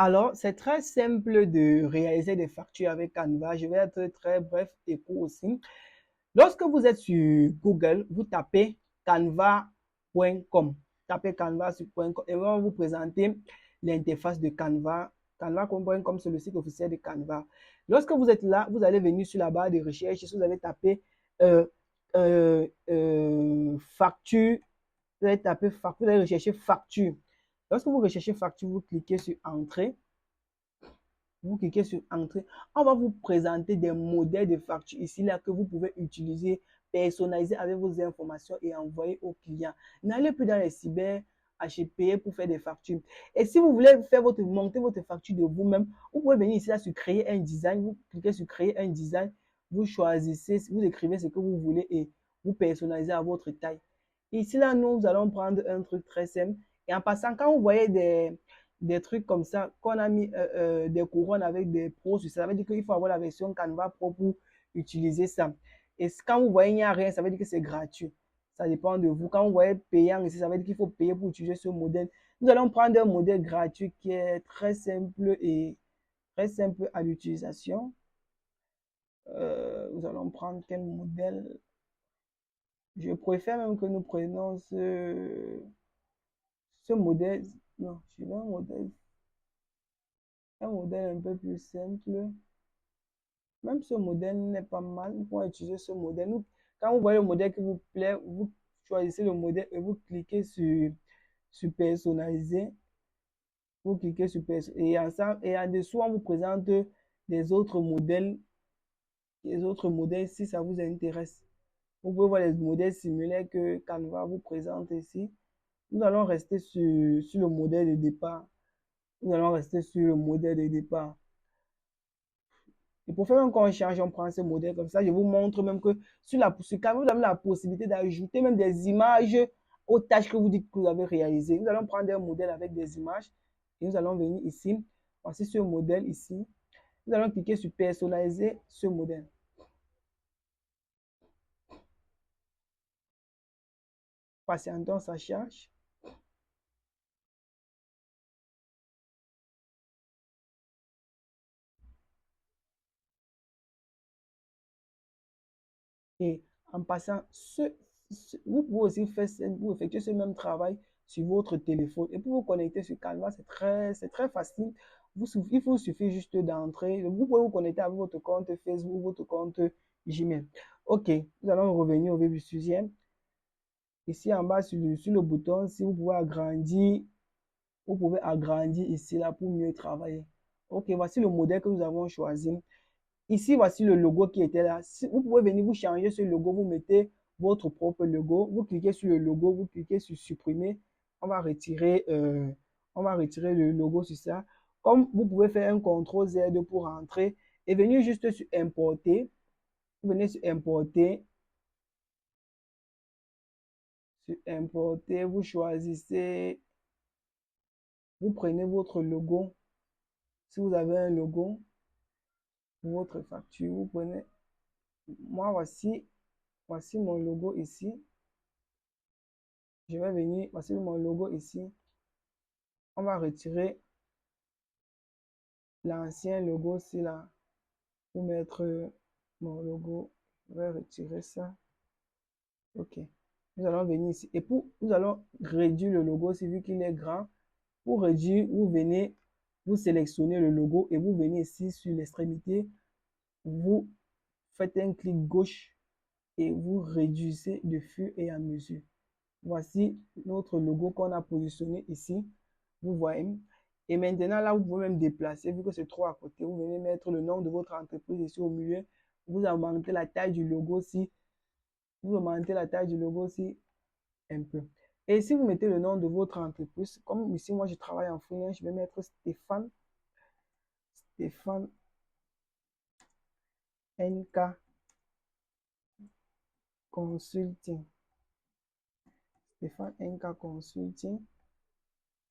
Alors, c'est très simple de réaliser des factures avec Canva. Je vais être très bref et court aussi. Lorsque vous êtes sur Google, vous tapez canva.com. Tapez canva sur .com et on va vous présenter l'interface de Canva. Canva.com, c'est le site officiel de Canva. Lorsque vous êtes là, vous allez venir sur la barre de recherche. Si vous avez tapé euh, facture, vous allez taper facture, vous allez rechercher facture. Lorsque vous recherchez facture, vous cliquez sur entrée. Vous cliquez sur entrée. On va vous présenter des modèles de factures ici là que vous pouvez utiliser, personnaliser avec vos informations et envoyer aux clients. N'allez plus dans les cyber HPE pour faire des factures. Et si vous voulez faire monter votre facture de vous-même, vous pouvez venir ici là sur créer un design. Vous cliquez sur créer un design. Vous choisissez, vous écrivez ce que vous voulez et vous personnalisez à votre taille. Ici là, nous allons prendre un truc très simple. Et en passant, quand vous voyez des trucs comme ça, qu'on a mis des couronnes avec des pros sur ça, ça veut dire qu'il faut avoir la version Canva Pro pour utiliser ça. Et quand vous voyez il n'y a rien, ça veut dire que c'est gratuit. Ça dépend de vous. Quand vous voyez payant ici, ça veut dire qu'il faut payer pour utiliser ce modèle. Nous allons prendre un modèle gratuit qui est très simple et très simple à l'utilisation. Nous allons prendre quel modèle? Je préfère même que nous prenions ce modèle. Non, je veux un modèle un peu plus simple. Même ce modèle n'est pas mal. Vous pouvez utiliser ce modèle. Quand vous voyez le modèle qui vous plaît, vous choisissez le modèle et vous cliquez sur personnaliser. Vous cliquez sur personnaliser. Et en dessous, on vous présente des autres modèles si ça vous intéresse. Vous pouvez voir les modèles similaires que Canva vous présente ici. Nous allons rester sur le modèle de départ. Nous allons rester sur le modèle de départ. Et pour faire un qu'on change, on prend ce modèle comme ça. Je vous montre même que sur Canva, vous avez la possibilité d'ajouter même des images aux tâches que vous dites que vous avez réalisées. Nous allons prendre un modèle avec des images et nous allons venir ici. Voici ce modèle ici. Nous allons cliquer sur personnaliser ce modèle. Patientons, ça charge. Et en passant, vous pouvez aussi vous effectuer ce même travail sur votre téléphone. Et pour vous connecter sur Canva, c'est très facile. Il vous suffit juste d'entrer. Vous pouvez vous connecter avec votre compte Facebook, votre compte Gmail. OK, nous allons revenir au vif du sujet. Ici en bas sur le bouton, si vous pouvez agrandir, vous pouvez agrandir ici là pour mieux travailler. OK, voici le modèle que nous avons choisi. Ici, voici le logo qui était là. Si vous pouvez venir vous changer ce logo, vous mettez votre propre logo. Vous cliquez sur le logo, vous cliquez sur supprimer. On va retirer le logo sur ça. Comme vous pouvez faire un CTRL Z pour rentrer et venir juste sur importer. Vous venez sur importer. Sur importer, vous choisissez, vous prenez votre logo. Si vous avez un logo pour votre facture, vous prenez. Moi, voici mon logo ici. Je vais venir, voici mon logo ici. On va retirer l'ancien logo ici là pour mettre mon logo. Je vais retirer ça. OK. Nous allons venir ici. Et nous allons réduire le logo ici vu qu'il est grand. Pour réduire, vous venez, vous sélectionnez le logo et vous venez ici sur l'extrémité. Vous faites un clic gauche et vous réduisez de fur et à mesure. Voici notre logo qu'on a positionné ici. Vous voyez. Et maintenant, là, vous pouvez même déplacer, vu que c'est trop à côté. Vous venez mettre le nom de votre entreprise ici au milieu. Vous augmentez la taille du logo aussi. Vous augmentez la taille du logo aussi un peu. Et si vous mettez le nom de votre entreprise, comme ici, moi, je travaille en freelance, je vais mettre Stéphane NK Consulting. Stéphane NK Consulting.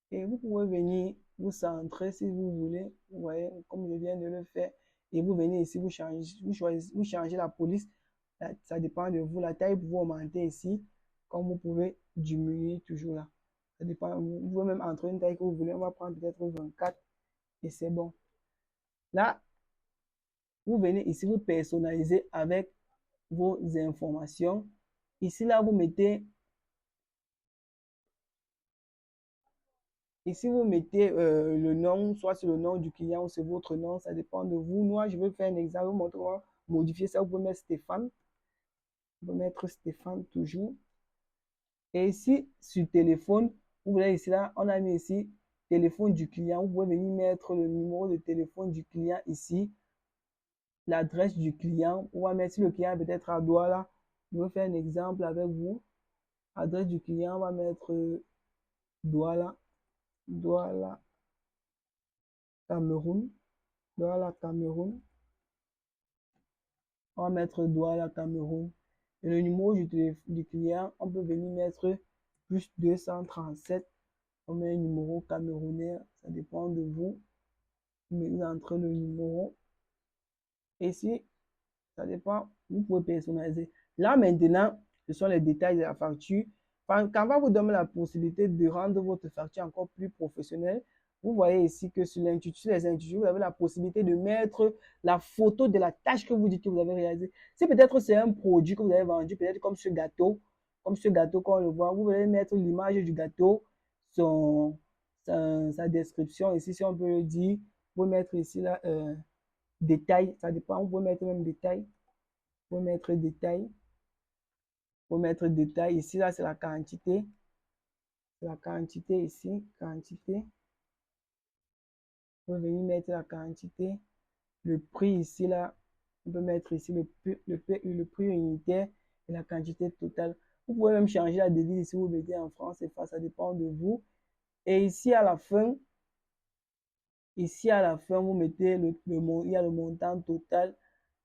Et vous pouvez venir vous centrer si vous voulez. Vous voyez, comme je viens de le faire. Et vous venez ici, vous changez la police. Ça dépend de vous. La taille, vous augmenter ici. Comme vous pouvez diminuer toujours là. Ça dépend. Vous pouvez même entrer une taille que vous voulez. On va prendre peut-être 24. et c'est bon. Là, vous venez ici, vous personnalisez avec vos informations. Ici, là, vous mettez, ici, vous mettez le nom, soit c'est le nom du client ou c'est votre nom, ça dépend de vous. Moi, je vais faire un exemple, vous montrer comment modifier ça. Vous pouvez mettre Stéphane. Vous pouvez mettre Stéphane toujours. Et ici, sur téléphone, vous voyez ici, là, on a mis ici téléphone du client. Vous pouvez venir mettre le numéro de téléphone du client ici, l'adresse du client. On va mettre si le client est peut-être à Douala. Je vais faire un exemple avec vous. Adresse du client, on va mettre Douala, Douala, Cameroun, Douala, Cameroun. On va mettre Douala, Cameroun. Et le numéro du client, on peut venir mettre plus 237. On met un numéro camerounais, ça dépend de vous. Vous entrez le numéro. Et si, ça dépend, vous pouvez personnaliser. Là maintenant, ce sont les détails de la facture. Canva vous donne la possibilité de rendre votre facture encore plus professionnelle. Vous voyez ici que sur les intitulés, vous avez la possibilité de mettre la photo de la tâche que vous dites que vous avez réalisée. Si peut-être c'est un produit que vous avez vendu, peut-être comme ce gâteau qu'on le voit, vous allez mettre l'image du gâteau, sa description ici, si on peut le dire. Vous pouvez mettre ici là, détail, ça dépend, vous pouvez mettre même détail. Vous pouvez mettre détail. Vous pouvez mettre détail. Ici, là, c'est la quantité. C'est la quantité ici, quantité. Vous pouvez venir mettre la quantité. Le prix ici, là, on peut mettre ici le prix unitaire et la quantité totale. Vous pouvez même changer la devise ici, vous mettez en francs CFA, ça dépend de vous. Et ici, à la fin, vous mettez il y a le montant total.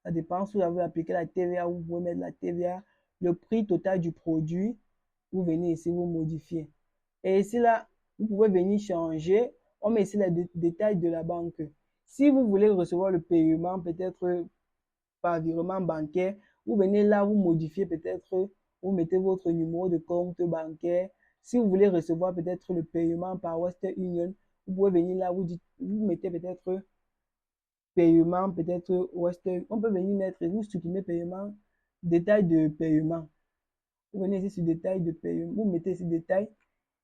Ça dépend si vous avez appliqué la TVA, vous pouvez mettre la TVA, le prix total du produit. Vous venez ici, vous modifiez. Et ici, là, vous pouvez venir changer. On met ici les détails de la banque. Si vous voulez recevoir le paiement, peut-être par virement bancaire, vous venez là, vous modifiez peut-être, vous mettez votre numéro de compte bancaire. Si vous voulez recevoir peut-être le paiement par Western Union, vous pouvez venir là, vous mettez peut-être paiement, peut-être Western. On peut venir mettre, vous supprimez paiement, détail de paiement. Vous venez ici sur détail de paiement, vous mettez ici détail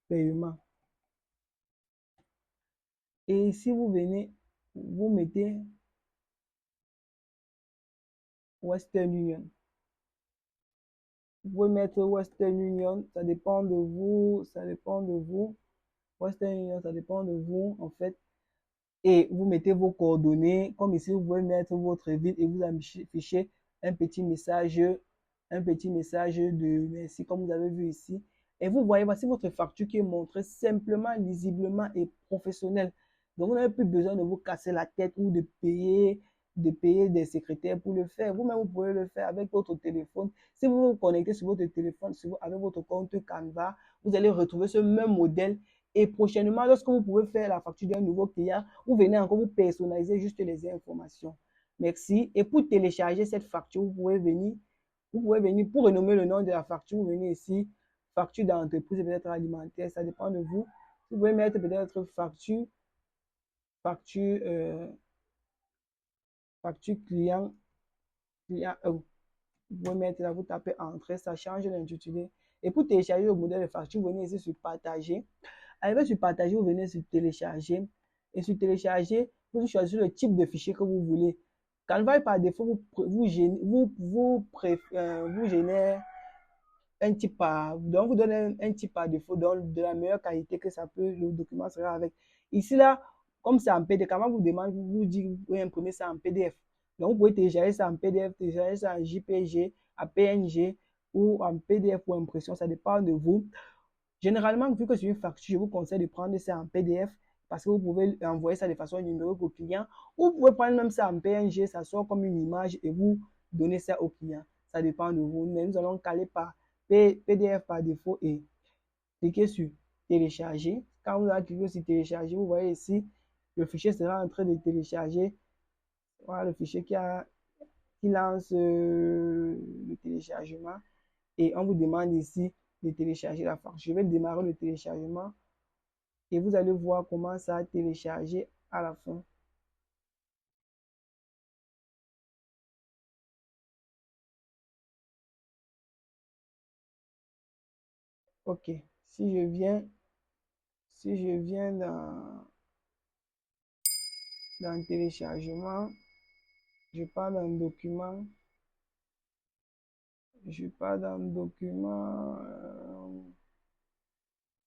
paiement. Et ici, vous venez, vous mettez Western Union. Vous pouvez mettre Western Union, ça dépend de vous, ça dépend de vous. Western Union, ça dépend de vous, en fait. Et vous mettez vos coordonnées, comme ici, vous pouvez mettre votre ville et vous affichez un petit message de merci, comme vous avez vu ici. Et vous voyez, voici votre facture qui est montrée simplement, lisiblement et professionnelle. Donc, vous n'avez plus besoin de vous casser la tête ou de payer des secrétaires pour le faire. Vous-même, vous pouvez le faire avec votre téléphone. Si vous vous connectez sur votre téléphone, avec votre compte Canva, vous allez retrouver ce même modèle. Et prochainement, lorsque vous pouvez faire la facture d'un nouveau client, vous venez encore vous personnaliser juste les informations. Merci. Et pour télécharger cette facture, vous pouvez venir pour renommer le nom de la facture, vous venez ici, facture d'entreprise, peut-être alimentaire, ça dépend de vous. Vous pouvez mettre peut-être facture client, vous pouvez mettre là, vous tapez entrée, ça change l'intitulé. Et pour télécharger le modèle de facture, vous venez ici sur partager. Arrivé sur partager, vous venez sur télécharger. Et sur télécharger, vous choisissez le type de fichier que vous voulez. Canva, par défaut, vous génère un type donc vous donne un type par défaut, donc de la meilleure qualité que ça peut, le document sera avec. Ici, là, comme c'est en PDF, quand vous demande, vous dit, vous pouvez imprimer ça en PDF. Donc, vous pouvez télécharger ça en PDF, télécharger ça en JPG, en PNG ou en PDF ou impression, ça dépend de vous. Généralement, vu que c'est une facture, je vous conseille de prendre ça en PDF parce que vous pouvez envoyer ça de façon numérique au client ou vous pouvez prendre même ça en PNG, ça sort comme une image et vous donnez ça au client. Ça dépend de vous. Mais nous allons caler par PDF par défaut et cliquez sur télécharger. Quand vous allez cliquer sur télécharger, vous voyez ici, le fichier sera en train de télécharger. Voilà le fichier qui lance le téléchargement et on vous demande ici de télécharger la facture. Je vais démarrer le téléchargement et vous allez voir comment ça a téléchargé à la fin. OK. Si je viens dans téléchargement, je pars dans document,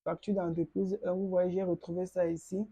facture d'entreprise 1. Vous voyez, j'ai retrouvé ça ici.